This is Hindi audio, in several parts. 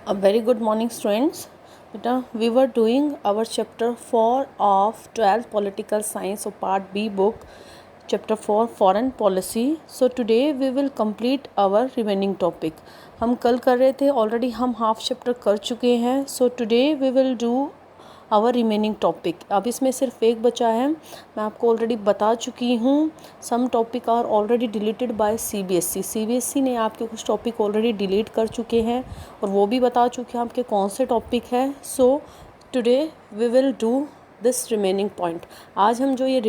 A very good morning, students. Beta, we were doing our chapter 4 of 12th Political Science of Part B book, chapter 4 Foreign Policy. So today we will complete our remaining topic. हम कल कर रहे थे, ऑलरेडी हम हाफ चैप्टर कर चुके हैं. So today we will do our remaining topic. अब इसमें सिर्फ एक बचा है. मैं आपको ऑलरेडी बता चुकी हूँ. Some topic are already deleted by CBSE ने आपके कुछ टॉपिक ऑलरेडी डिलीट कर चुके हैं और वो भी बता चुके हैं आपके कौन से टॉपिक है. So today we will do this remaining point. आज हम जो ये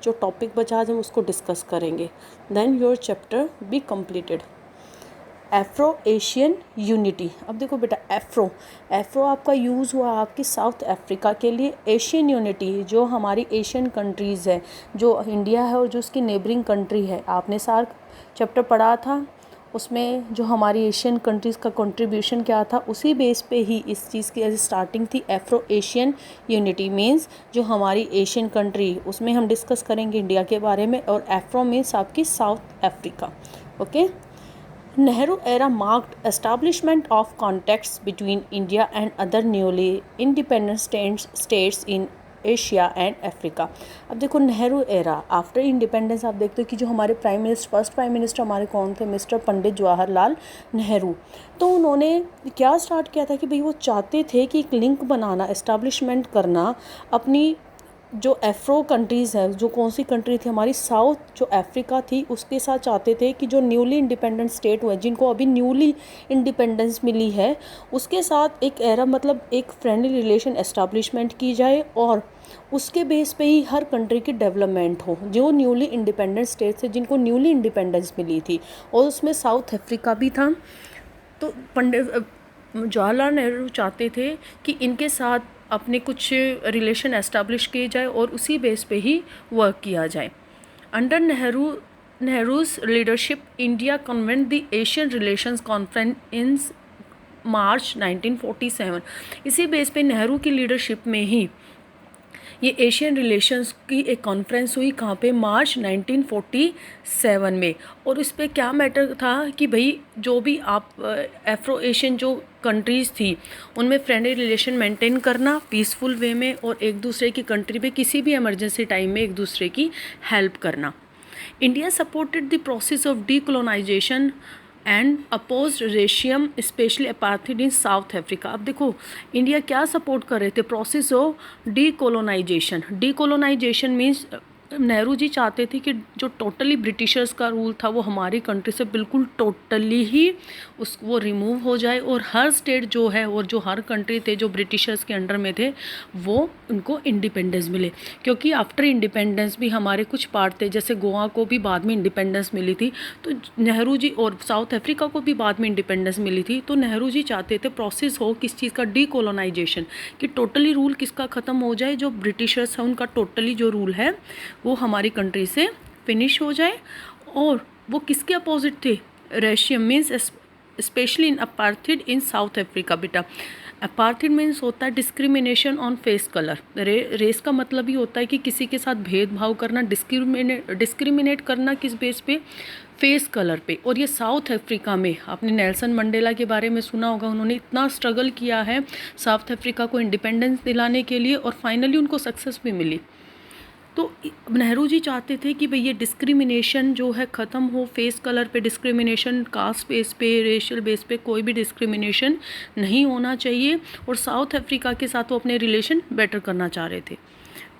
जो टॉपिक बचा आज हम उसको डिस्कस करेंगे. Then your chapter be completed. Afro Asian unity. अब देखो बेटा, एफ्रो आपका यूज़ हुआ आपकी साउथ अफ्रीका के लिए. एशियन यूनिटी जो हमारी एशियन कंट्रीज़ है, जो इंडिया है और जो उसकी नेबरिंग कंट्री है. आपने सार्क चैप्टर पढ़ा था, उसमें जो हमारी एशियन कंट्रीज़ का कंट्रीब्यूशन क्या था, उसी बेस पे ही इस चीज़ की स्टार्टिंग थी. एफ्रो एशियन यूनिटी मीन्स जो हमारी एशियन कंट्री, उसमें हम डिस्कस करेंगे इंडिया के बारे में. और एफ्रो मीन्स आपकी south Africa. Okay. Nehru era marked establishment of contacts between India and other newly independent states in Asia and Africa. अब देखो नेहरू एरा आफ्टर इंडिपेंडेंस, आप देखते हो कि जो हमारे फर्स्ट प्राइम मिनिस्टर हमारे कौन थे, मिस्टर पंडित जवाहरलाल नेहरू. तो उन्होंने क्या स्टार्ट किया था कि भाई वो चाहते थे कि एक लिंक बनाना, एस्टैब्लिशमेंट करना अपनी जो एफ्रो कंट्रीज़ है, जो कौन सी कंट्री थी हमारी साउथ जो अफ्रीका थी, उसके साथ चाहते थे कि जो न्यूली इंडिपेंडेंट स्टेट हुए, जिनको अभी न्यूली इंडिपेंडेंस मिली है, उसके साथ एक एरा मतलब एक फ्रेंडली रिलेशन एस्टैब्लिशमेंट की जाए और उसके बेस पे ही हर कंट्री की डेवलपमेंट हो. जो न्यूली इंडिपेंडेंट स्टेट्स है जिनको न्यूली इंडिपेंडेंस मिली थी, और उसमें साउथ अफ्रीका भी था. तो पंडित जवाहरलाल नेहरू चाहते थे कि इनके साथ अपने कुछ रिलेशन एस्टैब्लिश किए जाए और उसी बेस पे ही वर्क किया जाए. Under Nehru's leadership India convent the Asian relations conference in March 1947. इसी बेस पे नेहरू की लीडरशिप में ही ये एशियन रिलेशंस की एक कॉन्फ्रेंस हुई. कहाँ पे? मार्च 1947 में. और इस पर क्या मैटर था कि भाई जो भी आप एफ्रो एशियन जो कंट्रीज़ थी उनमें फ्रेंडली रिलेशन मेंटेन करना पीसफुल वे में, और एक दूसरे की कंट्री पे किसी भी इमरजेंसी टाइम में एक दूसरे की हेल्प करना. India supported the process of decolonization and oppose racism especially apartheid in South Africa. अब देखो इंडिया क्या सपोर्ट कर रहे थे, process of decolonization means Nehru ji चाहते थे कि जो टोटली ब्रिटिशर्स का रूल था वो हमारी कंट्री से बिल्कुल टोटली ही वो रिमूव हो जाए, और हर स्टेट जो है और जो हर कंट्री थे जो ब्रिटिशर्स के अंडर में थे वो उनको इंडिपेंडेंस मिले. क्योंकि आफ्टर इंडिपेंडेंस भी हमारे कुछ पार्ट थे, जैसे गोवा को भी बाद में इंडिपेंडेंस मिली थी, तो नेहरू जी, और साउथ अफ्रीका को भी बाद में इंडिपेंडेंस मिली थी. तो नेहरू जी चाहते थे प्रोसेस हो किस चीज़ का, डीकोलोनाइजेशन, कि टोटली रूल किसका ख़त्म हो जाए, जो ब्रिटिशर्स हैं उनका टोटली जो रूल है वो हमारी कंट्री से फिनिश हो जाए. और वो किसके अपोजिट थे? Racism means especially in apartheid in South Africa. बेटा अपार्थाइड मीन्स होता है discrimination on face colour. Race का मतलब ही होता है कि किसी के साथ भेदभाव करना, डिस्क्रिमिनेट करना किस बेस पे? फेस कलर पे. और ये साउथ अफ्रीका में आपने नेल्सन मंडेला के बारे में सुना होगा, उन्होंने इतना स्ट्रगल किया है साउथ अफ्रीका को इंडिपेंडेंस दिलाने के लिए और फाइनली उनको सक्सेस भी मिली. तो नेहरू जी चाहते थे कि भाई ये डिस्क्रिमिनेशन जो है ख़त्म हो, फेस कलर पे डिस्क्रिमिनेशन, कास्ट बेस पे, रेशियल बेस पे कोई भी डिस्क्रिमिनेशन नहीं होना चाहिए, और साउथ अफ्रीका के साथ वो अपने रिलेशन बेटर करना चाह रहे थे.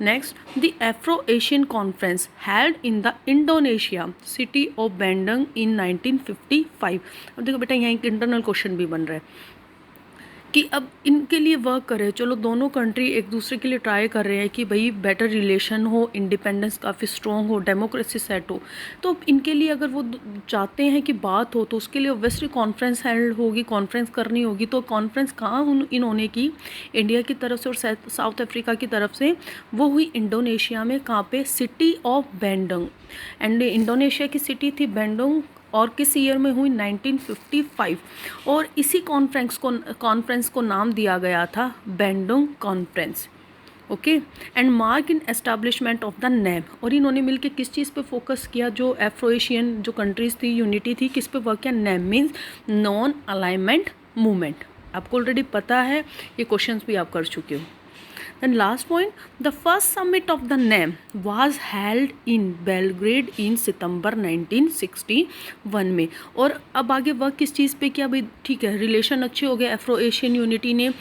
Next, the Afro Asian conference held in the Indonesia city of Bandung in 1955. अब देखो बेटा यहाँ एक इंटरनल क्वेश्चन भी बन रहा है कि अब इनके लिए वर्क करें. चलो दोनों कंट्री एक दूसरे के लिए ट्राई कर रहे हैं कि भाई बेटर रिलेशन हो, इंडिपेंडेंस काफ़ी स्ट्रॉन्ग हो, डेमोक्रेसी सेट हो. तो इनके लिए अगर वो चाहते हैं कि बात हो तो उसके लिए ऑब्वियसली कॉन्फ्रेंस हेल्ड होगी, कॉन्फ्रेंस करनी होगी. तो कॉन्फ्रेंस कहाँ इन्होंने की? इंडिया की तरफ से और साउथ अफ्रीका की तरफ से. वो हुई इंडोनेशिया में. कहाँ पे? City of Bandung. And Indonesia की सिटी थी बैंडंग, और किस ईयर में हुई? 1955. और इसी कॉन्फ्रेंस को नाम दिया गया था Bandung conference. Okay. And mark in establishment of the NAM. और इन्होंने मिलकर किस चीज़ पे फोकस किया? जो एफ्रो एशियन जो कंट्रीज़ थी, यूनिटी थी, किस पे वर्क किया? NAM means non alignment movement. आपको ऑलरेडी पता है, ये क्वेश्चंस भी आप कर चुके हो। Then last point, the first summit of the NAM was held in Belgrade in सितंबर 1961 में। और अब आगे वर्क किस चीज़ पे किया भाई, ठीक है, रिलेशन अच्छे हो गए, एफ्रो एशियन यूनिटी ने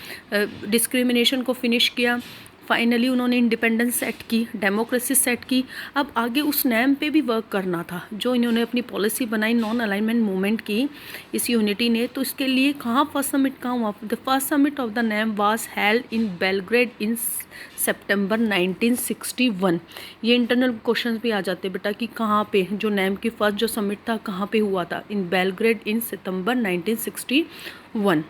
डिस्क्रिमिनेशन को फिनिश किया, फाइनली उन्होंने इंडिपेंडेंस सेट की, डेमोक्रेसी सेट की। अब आगे उस नैम पे भी वर्क करना था, जो इन्होंने अपनी पॉलिसी बनाई नॉन अलाइनमेंट मूवमेंट की इस यूनिटी ने। तो इसके लिए कहाँ फर्स्ट समिट कहाँ हुआ? The first summit of the NAM was held in Belgrade in सितंबर 1961। ये इंटरनल क्वेश्चंस भी आ जाते बेटा कि कहाँ पे जो नैम की फर्स्ट जो समिट था कहाँ पे हुआ था? इन बेलग्रेड इन सितंबर 1961।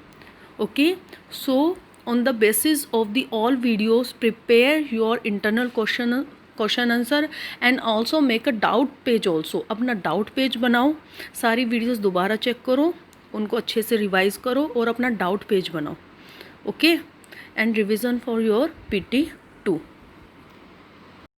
ओके, सो on the basis of the all videos, prepare your internal question answer and also make a doubt page also। अपना डाउट पेज बनाओ, सारी वीडियोस दोबारा चेक करो, उनको अच्छे से रिवाइज करो और अपना डाउट पेज बनाओ। Okay, and revision for your PT